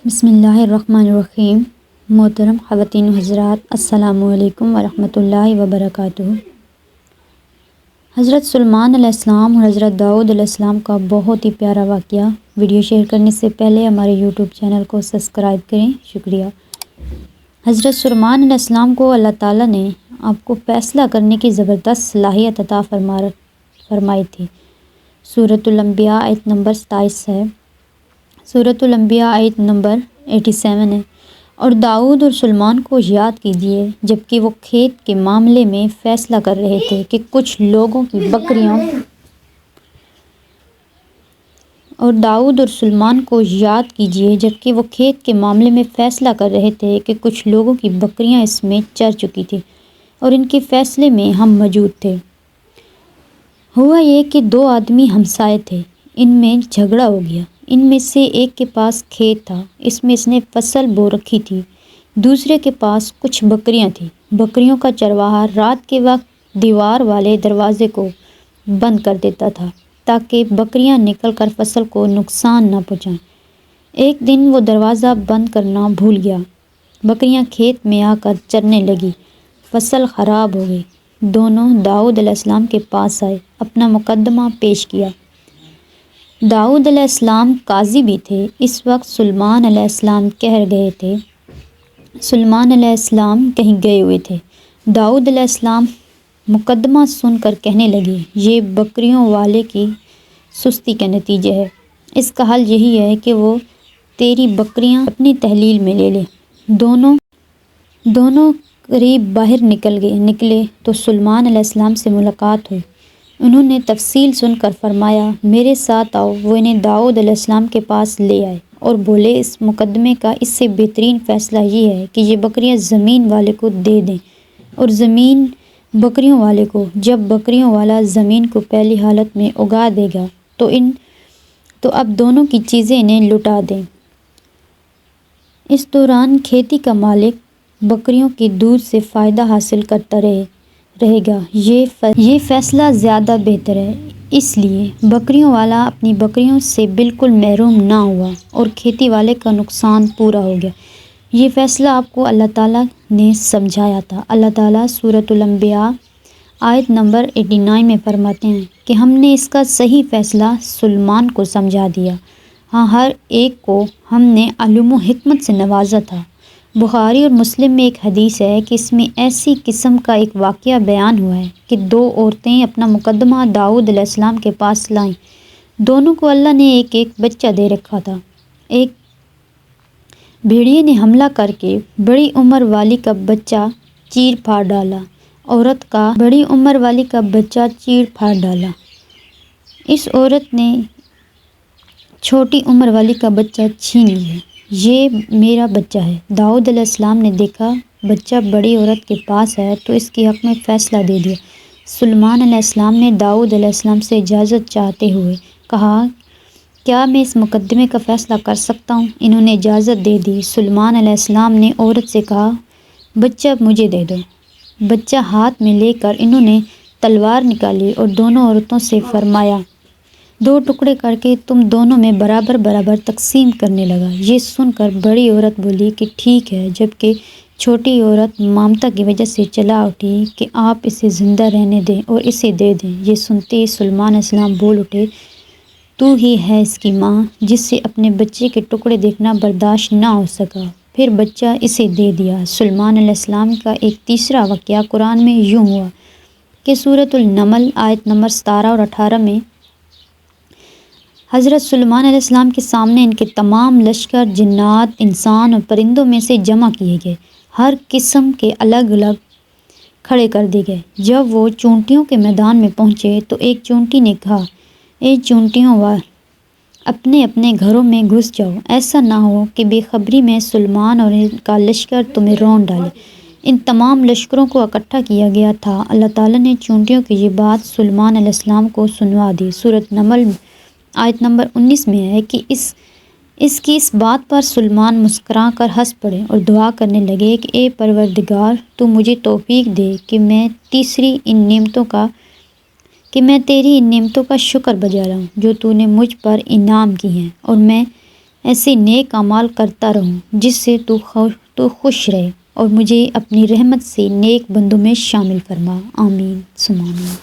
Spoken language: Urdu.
بسم اللہ الرحمن الرحیم۔ محترم خواتین و حضرات، السلام علیکم ورحمۃ اللہ وبرکاتہ۔ حضرت سلیمان علیہ السلام اور حضرت داؤد علیہ السلام کا بہت ہی پیارا واقعہ۔ ویڈیو شیئر کرنے سے پہلے ہمارے یوٹیوب چینل کو سبسکرائب کریں، شکریہ۔ حضرت سلیمان علیہ السلام کو اللہ تعالیٰ نے آپ کو فیصلہ کرنے کی زبردست صلاحیت عطا فرمائی تھی۔ سورۃ الانبیاء آیت نمبر 27 ہے۔ سورۃ الانبیاء آیت نمبر 87 ہے۔ اور داؤد اور سلیمان کو یاد کیجیے جبکہ وہ کھیت کے معاملے میں فیصلہ کر رہے تھے کہ کچھ لوگوں کی بکریوں اور داؤد اور سلیمان کو یاد کیجیے جبکہ وہ کھیت کے معاملے میں فیصلہ کر رہے تھے کہ کچھ لوگوں کی بکریاں اس میں چر چکی تھیں اور ان کے فیصلے میں ہم موجود تھے۔ ہوا یہ کہ دو آدمی ہمسائے تھے، ان میں جھگڑا ہو گیا۔ ان میں سے ایک کے پاس کھیت تھا، اس میں اس نے فصل بو رکھی تھی۔ دوسرے کے پاس کچھ بکریاں تھیں۔ بکریوں کا چرواہا رات کے وقت دیوار والے دروازے کو بند کر دیتا تھا تاکہ بکریاں نکل کر فصل کو نقصان نہ پہنچائیں۔ ایک دن وہ دروازہ بند کرنا بھول گیا۔ بکریاں کھیت میں آ کر چرنے لگی، فصل خراب ہو گئی۔ دونوں داؤد علیہ السلام کے پاس آئے، اپنا مقدمہ پیش کیا۔ داؤد علیہ السلام قاضی بھی تھے۔ اس وقت سلیمان علیہ السلام کہہ گئے تھے۔ سلیمان علیہ السلام کہیں گئے ہوئے تھے۔ داؤد علیہ السلام مقدمہ سن کر کہنے لگے، یہ بکریوں والے کی سستی کا نتیجہ ہے۔ اس کا حل یہی ہے کہ وہ تیری بکریاں اپنی تحلیل میں لے لے۔ دونوں قریب باہر نکلے تو سلیمان علیہ السلام سے ملاقات ہوئی۔ انہوں نے تفصیل سن کر فرمایا، میرے ساتھ آؤ۔ وہ انہیں داؤد علیہ السلام کے پاس لے آئے اور بولے، اس مقدمے کا اس سے بہترین فیصلہ یہ ہے کہ یہ بکریاں زمین والے کو دے دیں اور زمین بکریوں والے کو۔ جب بکریوں والا زمین کو پہلی حالت میں اگا دے گا تو اب دونوں کی چیزیں انہیں لوٹا دیں۔ اس دوران کھیتی کا مالک بکریوں کے دودھ سے فائدہ حاصل کرتا رہے گا۔ یہ فیصلہ زیادہ بہتر ہے۔ اس لیے بکریوں والا اپنی بکریوں سے بالکل محروم نہ ہوا اور کھیتی والے کا نقصان پورا ہو گیا۔ یہ فیصلہ آپ کو اللہ تعالیٰ نے سمجھایا تھا۔ اللہ تعالیٰ سورۃ الانبیاء آیت نمبر 89 میں فرماتے ہیں کہ ہم نے اس کا صحیح فیصلہ سلیمان کو سمجھا دیا۔ ہاں، ہر ایک کو ہم نے علم و حکمت سے نوازا تھا۔ بخاری اور مسلم میں ایک حدیث ہے کہ اس میں ایسی قسم کا ایک واقعہ بیان ہوا ہے کہ دو عورتیں اپنا مقدمہ داؤد علیہ السلام کے پاس لائیں۔ دونوں کو اللہ نے ایک ایک بچہ دے رکھا تھا۔ ایک بھیڑیے نے حملہ کر کے بڑی عمر والی کا بچہ چیر پھاڑ ڈالا۔ عورت کا بڑی عمر والی کا بچہ چیر پھاڑ ڈالا۔ اس عورت نے چھوٹی عمر والی کا بچہ چھین لیا۔ یہ میرا بچہ ہے۔ داؤد علیہ السلام نے دیکھا بچہ بڑی عورت کے پاس ہے تو اس کے حق میں فیصلہ دے دیا۔ سلیمان علیہ السلام نے داؤد علیہ السلام سے اجازت چاہتے ہوئے کہا، کیا میں اس مقدمے کا فیصلہ کر سکتا ہوں؟ انہوں نے اجازت دے دی۔ سلیمان علیہ السلام نے عورت سے کہا، بچہ مجھے دے دو۔ بچہ ہاتھ میں لے کر انہوں نے تلوار نکالی اور دونوں عورتوں سے فرمایا، دو ٹکڑے کر کے تم دونوں میں برابر برابر تقسیم کرنے لگا۔ یہ سن کر بڑی عورت بولی کہ ٹھیک ہے، جبکہ چھوٹی عورت ممتا کی وجہ سے چلا اٹھی کہ آپ اسے زندہ رہنے دیں اور اسے دے دیں۔ یہ سنتے ہی سلیمان علیہ السلام بول اٹھے، تو ہی ہے اس کی ماں جس سے اپنے بچے کے ٹکڑے دیکھنا برداشت نہ ہو سکا، پھر بچہ اسے دے دیا۔ سلیمان علیہ السلام کا ایک تیسرا واقعہ قرآن میں یوں ہوا کہ سورۃ النمل آیت نمبر 17 اور 18 میں حضرت سلیمان علیہ السلام کے سامنے ان کے تمام لشکر جنات، انسان اور پرندوں میں سے جمع کیے گئے، ہر قسم کے الگ الگ کھڑے کر دیے گئے۔ جب وہ چونٹیوں کے میدان میں پہنچے تو ایک چونٹی نے کہا، اے چونٹیوں اپنے اپنے گھروں میں گھس جاؤ، ایسا نہ ہو کہ بے خبری میں سلیمان اور ان کا لشکر تمہیں رون ڈالے۔ ان تمام لشکروں کو اکٹھا کیا گیا تھا۔ اللہ تعالیٰ نے چونٹیوں کی یہ بات سلیمان علیہ السلام کو سنوا دی۔ سورۃ نمل آیت نمبر 19 میں ہے کہ اس کی اس بات پر سلیمان مسکرا کر ہنس پڑے اور دعا کرنے لگے کہ اے پروردگار، تو مجھے توفیق دے کہ میں تیری ان نعمتوں کا شکر بجا لاؤں جو تو نے مجھ پر انعام کی ہیں، اور میں ایسے نیک اعمال کرتا رہوں جس سے تو خوش رہے، اور مجھے اپنی رحمت سے نیک بندوں میں شامل فرما۔ آمین ثم آمین۔